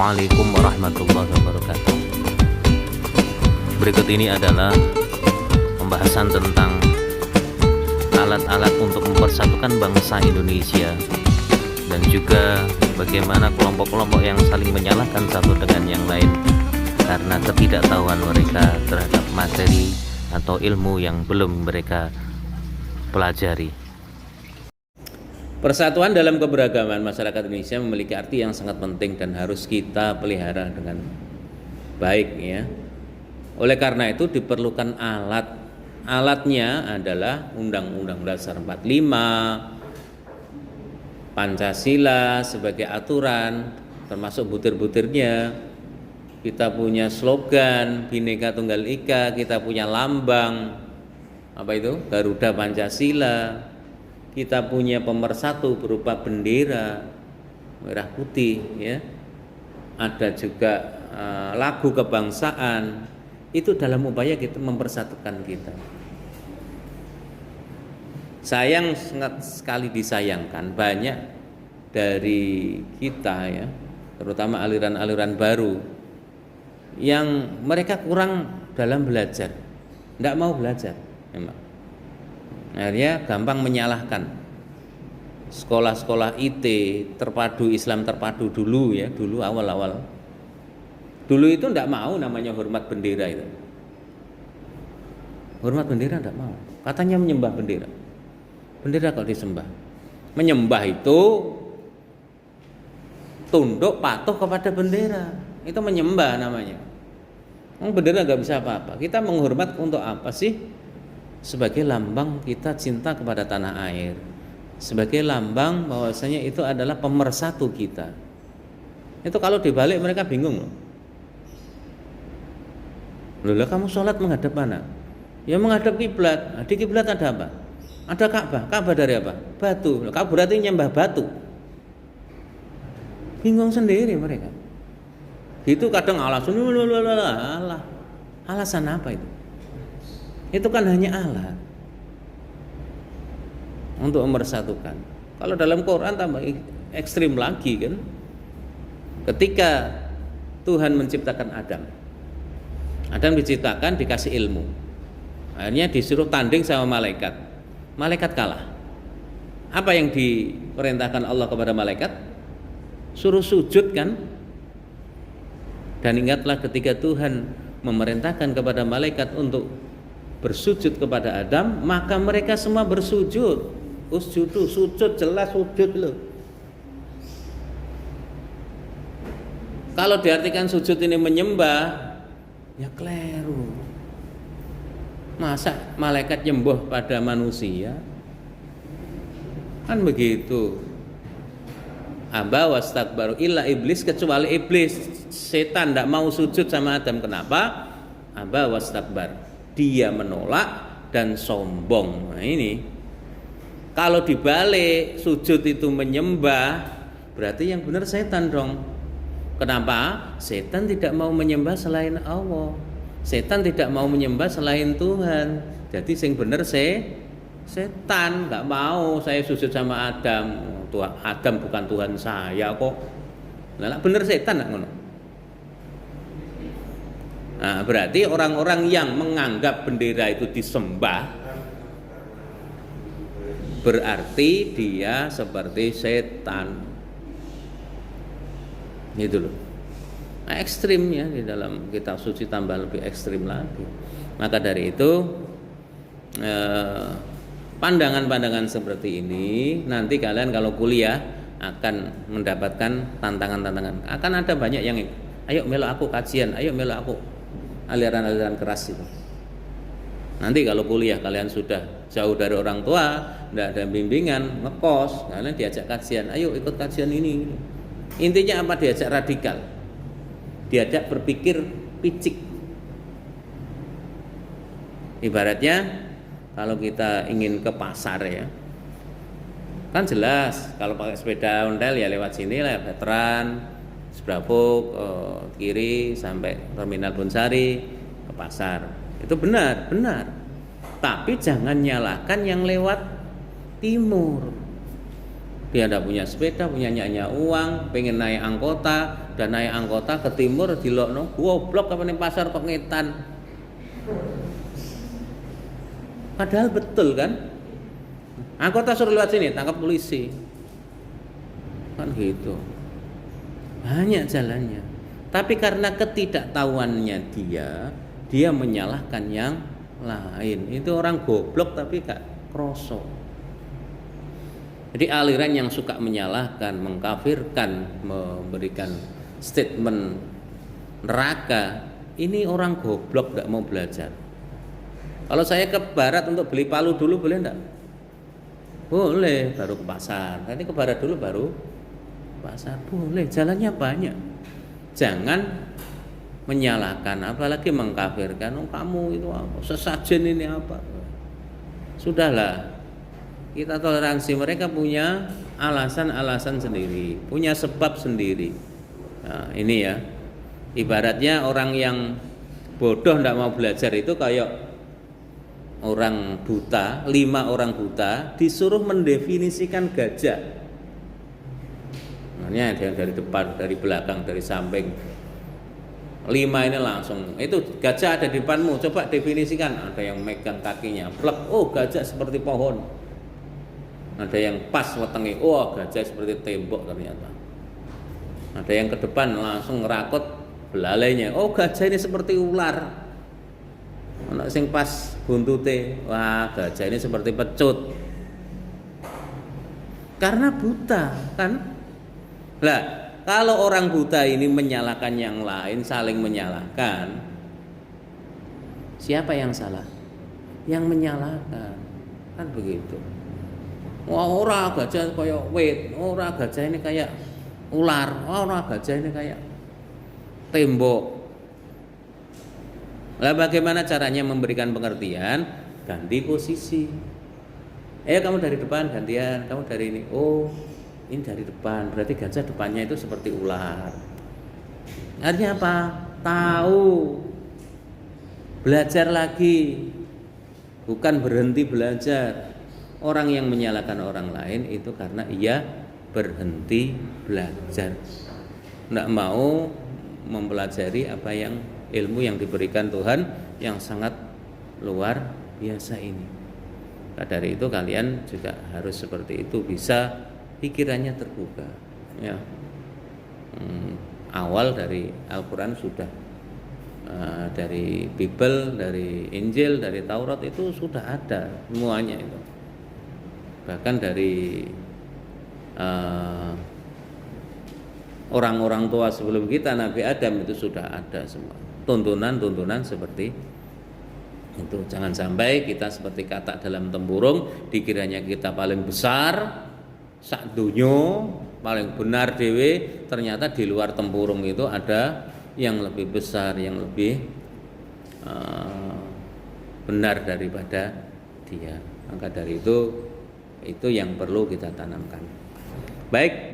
Assalamualaikum warahmatullahi wabarakatuh. Berikut ini adalah pembahasan tentang alat-alat untuk mempersatukan bangsa Indonesia dan juga bagaimana kelompok-kelompok yang saling menyalahkan satu dengan yang lain karena ketidaktahuan mereka terhadap materi atau ilmu yang belum mereka pelajari. Persatuan dalam keberagaman masyarakat Indonesia memiliki arti yang sangat penting dan harus kita pelihara dengan baik ya. Oleh karena itu diperlukan alat. Alatnya adalah Undang-Undang Dasar 45, Pancasila sebagai aturan, termasuk butir-butirnya. Kita punya slogan Bhinneka Tunggal Ika, kita punya lambang apa itu? Garuda Pancasila. Kita punya pemersatu berupa bendera merah putih ya. Ada juga lagu kebangsaan. Itu dalam upaya kita mempersatukan kita. Sangat sekali disayangkan banyak dari kita ya, terutama aliran-aliran baru yang mereka kurang dalam belajar, tidak mau belajar memang. Akhirnya gampang menyalahkan sekolah-sekolah IT terpadu, Islam terpadu dulu ya, dulu awal-awal. Dulu itu tidak mau namanya hormat bendera itu. Hormat bendera tidak mau. Katanya menyembah bendera. Bendera kok disembah. Menyembah itu tunduk patuh kepada bendera. Itu menyembah namanya. Bendera nggak bisa apa-apa. Kita menghormat untuk apa sih? Sebagai lambang kita cinta kepada tanah air, sebagai lambang bahwasanya itu adalah pemersatu kita. Itu kalau dibalik mereka bingung loh. Loh, kamu sholat menghadap mana? Ya menghadap kiblat. Di kiblat ada apa? Ada Ka'bah. Ka'bah dari apa? Batu. Kau berarti nyembah batu. Bingung sendiri mereka. Itu kadang alasan alasan apa itu? Itu kan hanya alat untuk mempersatukan. Kalau dalam Quran tambah ekstrim lagi kan. Ketika Tuhan menciptakan Adam diciptakan dikasih ilmu. Akhirnya disuruh tanding sama malaikat. Malaikat kalah. Apa yang diperintahkan Allah kepada malaikat? Suruh sujud kan? Dan ingatlah ketika Tuhan memerintahkan kepada malaikat untuk bersujud kepada Adam, maka mereka semua bersujud. Usjudu, sujud, jelas sujud loh. Kalau diartikan sujud ini menyembah, ya keliru. Masa malaikat nyembah pada manusia? Kan begitu. Aba wastakbaru illa iblis, kecuali iblis, setan tidak mau sujud sama Adam. Kenapa? Aba wastakbar. Dia menolak dan sombong. Nah ini kalau dibalik sujud itu menyembah, berarti yang benar setan dong. Kenapa? Setan tidak mau menyembah selain Allah. Setan tidak mau menyembah selain Tuhan. Jadi yang benar setan, nggak mau saya sujud sama Adam. Tuhan Adam bukan Tuhan saya kok. Nah, benar setan nggak ngono. Nah, berarti orang-orang yang menganggap bendera itu disembah berarti dia seperti setan. Gitu loh. Nah, ekstrim ya, di dalam kitab suci tambah lebih ekstrim lagi. Maka dari itu pandangan-pandangan seperti ini nanti kalian kalau kuliah akan mendapatkan tantangan-tantangan. Akan ada banyak yang ayo melok aku kajian, ayo melok aku aliran-aliran keras itu. Nanti kalau kuliah kalian sudah jauh dari orang tua, tidak ada bimbingan, ngekos, kalian diajak kajian, ayo ikut kajian ini. Intinya apa? Diajak radikal, diajak berpikir picik. Ibaratnya kalau kita ingin ke pasar ya, kan jelas kalau pakai sepeda ontel ya lewat sini lah, veteran Sebrapuk kiri sampai Terminal Bonsari ke pasar. Itu benar. Tapi jangan nyalahkan yang lewat timur. Dia tidak punya sepeda, punya uang, pengen naik anggota, dan naik anggota ke timur dilokno, goblok apa ning pasar kok ngetan. Padahal betul kan? Anggota suruh lewat sini, tangkap polisi. Kan gitu. Banyak jalannya. Tapi karena ketidaktahuannya dia menyalahkan yang lain. Itu orang goblok tapi gak kroso. Jadi aliran yang suka menyalahkan, mengkafirkan, memberikan statement neraka, ini orang goblok, gak mau belajar. Kalau saya ke barat untuk beli palu dulu boleh enggak? Boleh, baru ke pasar. Nanti ke barat dulu baru pasar. Boleh, jalannya banyak. Jangan menyalahkan, apalagi mengkafirkan. Oh, kamu itu apa? Sesajen ini apa? Sudahlah. Kita toleransi, mereka punya alasan-alasan sendiri, punya sebab sendiri. Nah, ini ya. Ibaratnya orang yang bodoh tidak mau belajar itu kayak orang buta, 5 orang buta disuruh mendefinisikan gajah. Namanya ada yang dari depan, dari belakang, dari samping. 5 ini langsung, itu gajah ada di depanmu, coba definisikan. Ada yang megang kakinya, plek, oh gajah seperti pohon. Ada yang pas wetenge, oh gajah seperti tembok ternyata. Ada yang ke depan langsung ngerakut belalainya, oh gajah ini seperti ular. Ana sing pas buntute, wah gajah ini seperti pecut. Karena buta kan. Lah, kalau orang buta ini menyalahkan yang lain, saling menyalahkan, siapa yang salah? Yang menyalahkan. Kan begitu. Wah, ora gajah kayak wit, ora gajah ini kayak ular, ora gajah ini kayak tembok. Lah bagaimana caranya memberikan pengertian? Ganti posisi. Kamu dari depan gantian, kamu dari ini. Oh, ini dari depan. Berarti gajah depannya itu seperti ular. Artinya apa? Tahu. Belajar lagi. Bukan berhenti belajar. Orang yang menyalahkan orang lain itu karena ia berhenti belajar, tidak mau mempelajari apa yang ilmu yang diberikan Tuhan yang sangat luar biasa ini. Nah, dari itu kalian juga harus seperti itu, bisa pikirannya terbuka. Ya, awal dari Al-Quran sudah, dari Bible, dari Injil, dari Taurat itu sudah ada semuanya itu. Bahkan dari orang-orang tua sebelum kita, Nabi Adam itu sudah ada semua tuntunan-tuntunan seperti itu. Jangan sampai kita seperti kata dalam tempurung, dikiranya kita paling besar sak dunyo, paling benar dewe, ternyata di luar tempurung itu ada yang lebih besar, yang lebih benar daripada dia. Maka dari itu yang perlu kita tanamkan. Baik.